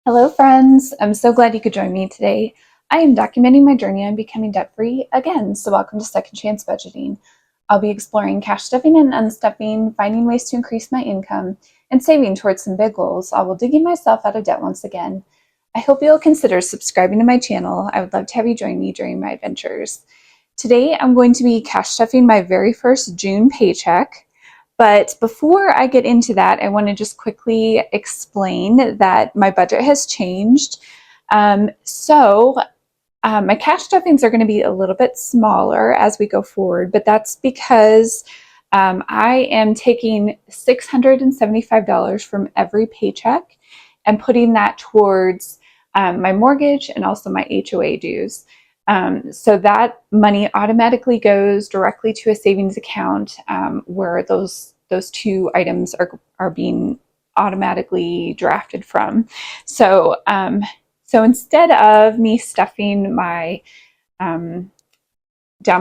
Hello, friends. I'm so glad you could join me today. I am documenting my journey on becoming debt-free again, so welcome to Second Chance Budgeting. I'll be exploring cash stuffing and unstuffing, finding ways to increase my income, and saving towards some big goals, all while digging myself out of debt once again. I hope you'll consider subscribing to my channel. I would love to have you join me during my adventures. Today, I'm going to be cash stuffing my very first June paycheck. But before I get into that, I want to just quickly explain that my budget has changed. My cash stuffings are going to be a little bit smaller as we go forward, but that's because I am taking $675 from every paycheck and putting that towards my mortgage and also my HOA dues. So that money automatically goes directly to a savings account where those two items are being automatically drafted from. So instead of me stuffing my down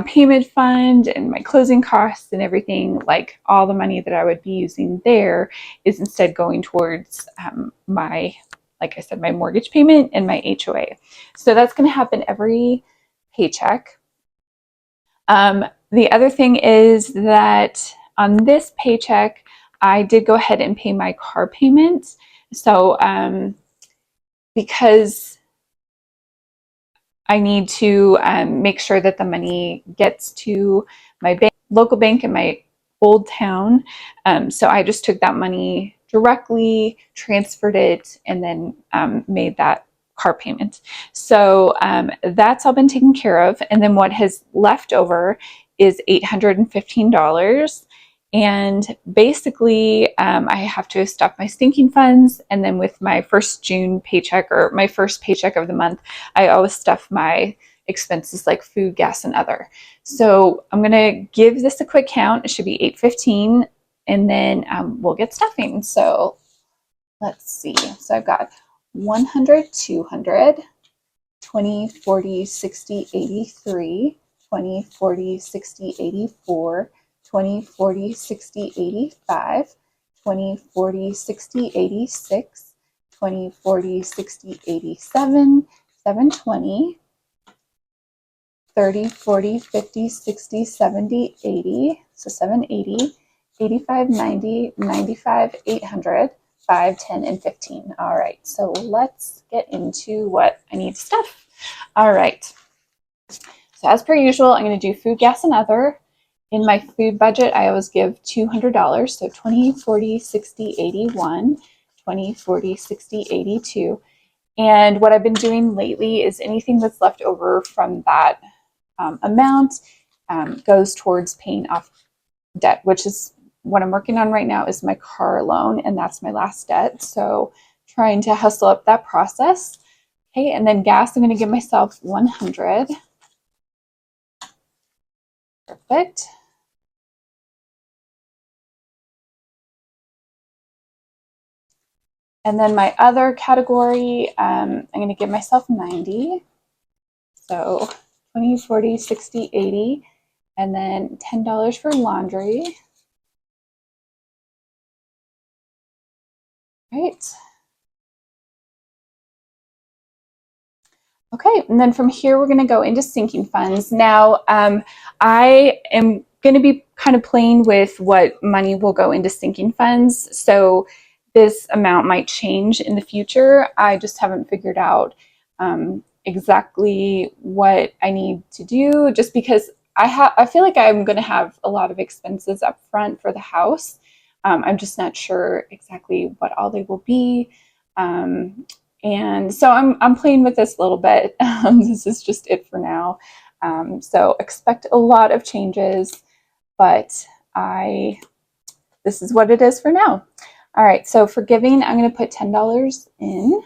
payment fund and my closing costs and everything, like all the money that I would be using there is instead going towards like I said, my mortgage payment and my HOA. So that's going to happen every paycheck. The other thing is that on this paycheck, I did go ahead and pay my car payment. So because I need to make sure that the money gets to my local bank in my old town. So I just took that money directly, transferred it, and then made that car payment. So that's all been taken care of. And then what has left over is $815. And basically, I have to stuff my sinking funds. And then with my first June paycheck or my first paycheck of the month, I always stuff my expenses like food, gas, and other. So I'm going to give this a quick count. It should be 8:15, and then we'll get stuffing. So let's see. So I've got 100, 200, 20, 40, 60, 83, 20, 40, 60, 84, 20, 40, 60, 85, 20, 40, 60, 86, 20, 40, 60, 87, 720, 30, 40, 50, 60, 70, 80, so 780, 85, 90, 95, 800, 5, 10, and 15. All right, so let's get into what I need to stuff. All right, so as per usual, I'm going to do food, gas, and other. In my food budget, I always give $200, so 20, 40, 60, 81, 20, 40, 60, 82. And what I've been doing lately is anything that's left over from that amount goes towards paying off debt, which is what I'm working on right now is my car loan, and that's my last debt. So trying to hustle up that process. Okay, and then gas, I'm going to give myself 100. Perfect. And then my other category, I'm going to give myself 90. So 20, 40, 60, 80, and then $10 for laundry. Right. Okay, and then from here, we're going to go into sinking funds. Now, I am going to be kind of playing with what money will go into sinking funds. So this amount might change in the future. I just haven't figured out exactly what I need to do just because I feel like I'm going to have a lot of expenses up front for the house. I'm just not sure exactly what all they will be. And so I'm playing with this a little bit. This is just it for now. So expect a lot of changes, but this is what it is for now. All right, so for giving, I'm going to put $10 in.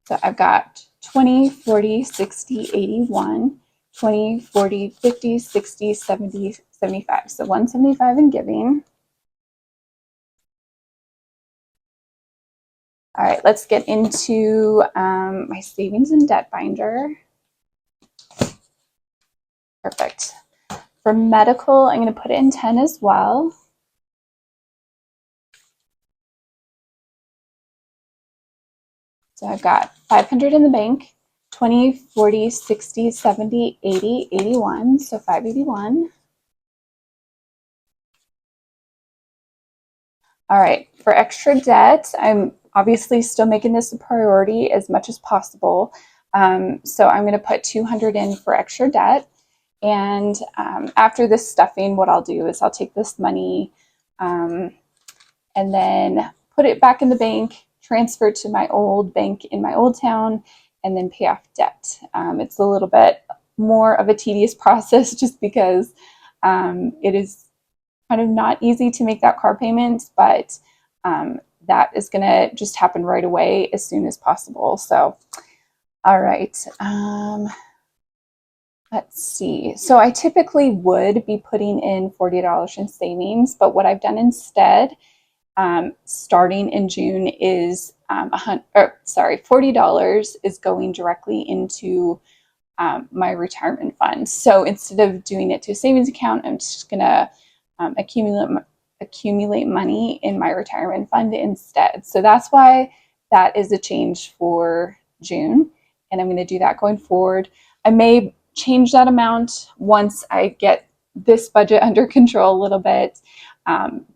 So I've got 20, 40, 60, 81, 20, 40, 50, 60, 70, 75. So 175 in giving. All right, let's get into my savings and debt binder. Perfect. For medical, I'm going to put it in 10 as well. So I've got 500 in the bank, 20, 40, 60, 70, 80, 81. So 581. All right, for extra debt, I'm obviously still making this a priority as much as possible. So I'm going to put 200 in for extra debt. And after this stuffing, what I'll do is I'll take this money and then put it back in the bank, transfer to my old bank in my old town, and then pay off debt. It's a little bit more of a tedious process just because it is kind of not easy to make that car payment, but that is going to just happen right away as soon as possible. So, all right. Let's see. So I typically would be putting in $40 in savings, but what I've done instead, starting in June, is $40 is going directly into my retirement fund. So instead of doing it to a savings account, I'm just gonna accumulate money in my retirement fund instead. So that's why that is a change for June, and I'm going to do that going forward. I may change that amount once I get this budget under control a little bit,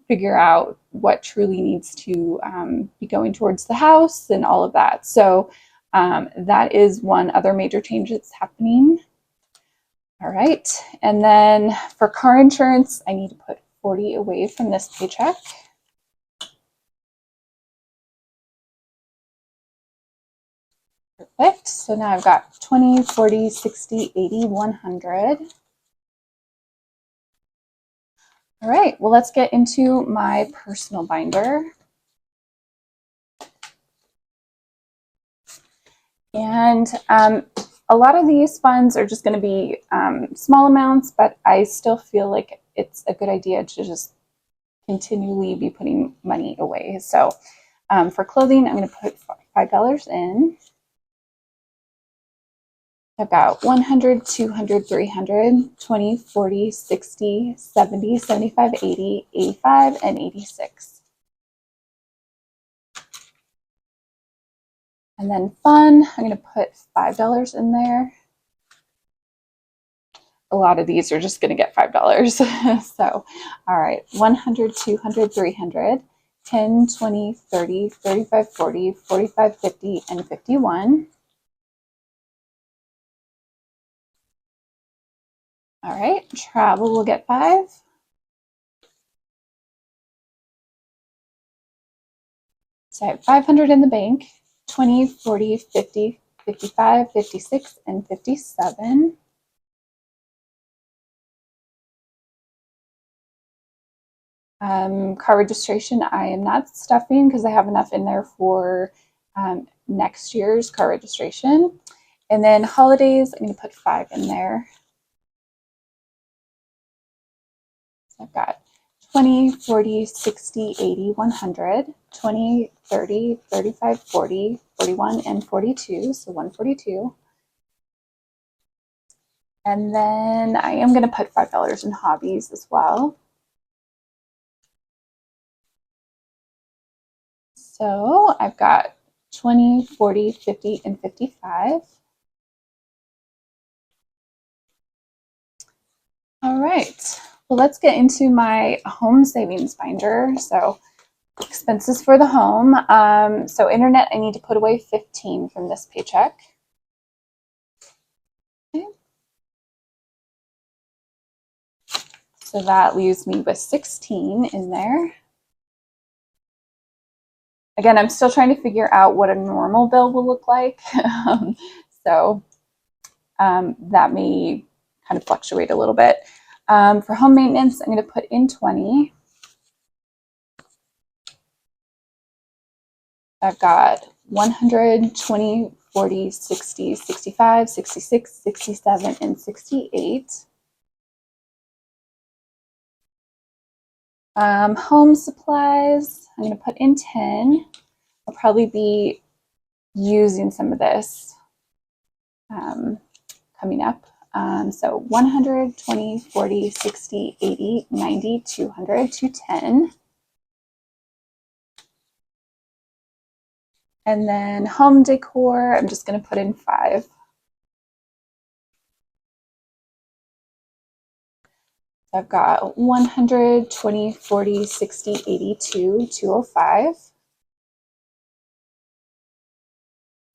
figure out what truly needs to be going towards the house and all of that. So that is one other major change that's happening. All right, and then for car insurance, I need to put 40 away from this paycheck. Perfect. So now I've got 20, 40, 60, 80, 100. All right, well, let's get into my personal binder. And a lot of these funds are just going to be small amounts, but I still feel like it's a good idea to just continually be putting money away. So for clothing, I'm going to put $5 in. I've got 100, 200, 300, 20, 40, 60, 70, 75, 80, 85, and 86. And then fun, I'm going to put $5 in there. A lot of these are just going to get $5. So, all right, 100, 200, 300, 10, 20, 30, 35, 40, 45, 50, and 51. All right, travel will get 5. So I have 500 in the bank, 20, 40, 50, 55, 56, and 57. Car registration, I am not stuffing because I have enough in there for next year's car registration. And then holidays, I'm going to put 5 in there. So I've got 20, 40, 60, 80, 100, 20, 30, 35, 40, 41, and 42. So 142. And then I am going to put $5 in hobbies as well. So I've got 20, 40, 50, and 55. All right, well, let's get into my home savings binder. So expenses for the home. So internet, I need to put away 15 from this paycheck. Okay. So that leaves me with 16 in there. Again, I'm still trying to figure out what a normal bill will look like. So that may kind of fluctuate a little bit. For home maintenance, I'm going to put in 20. I've got 100, 20, 40, 60, 65, 66, 67, and 68. Home supplies, I'm going to put in 10. I'll probably be using some of this coming up. So 100, 20, 40, 60, 80, 90, 200, 210. And then home decor, I'm just going to put in 5. I've got 100, 20, 40, 60, 82, 205.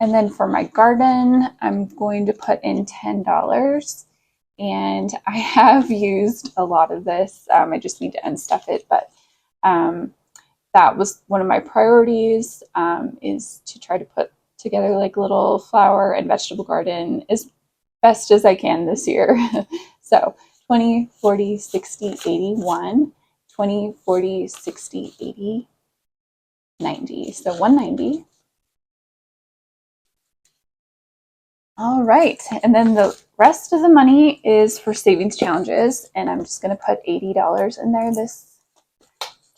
And then for my garden, I'm going to put in $10. And I have used a lot of this. I just need to unstuff it, but that was one of my priorities, is to try to put together like a little flower and vegetable garden as best as I can this year. So 20, 40, 60, 81, 20, 40, 60, 80, 90. So 190. All right. And then the rest of the money is for savings challenges. And I'm just going to put $80 in there, this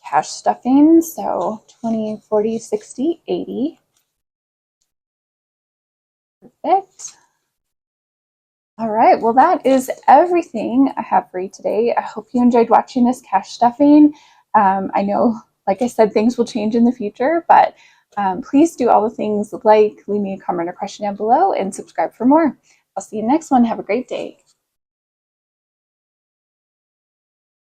cash stuffing. So 20, 40, 60, 80. Perfect. All right, well, that is everything I have for you today. I hope you enjoyed watching this cash stuffing. I know, like I said, things will change in the future, but please do all the things like leave me a comment or question down below and subscribe for more. I'll see you next one. Have a great day.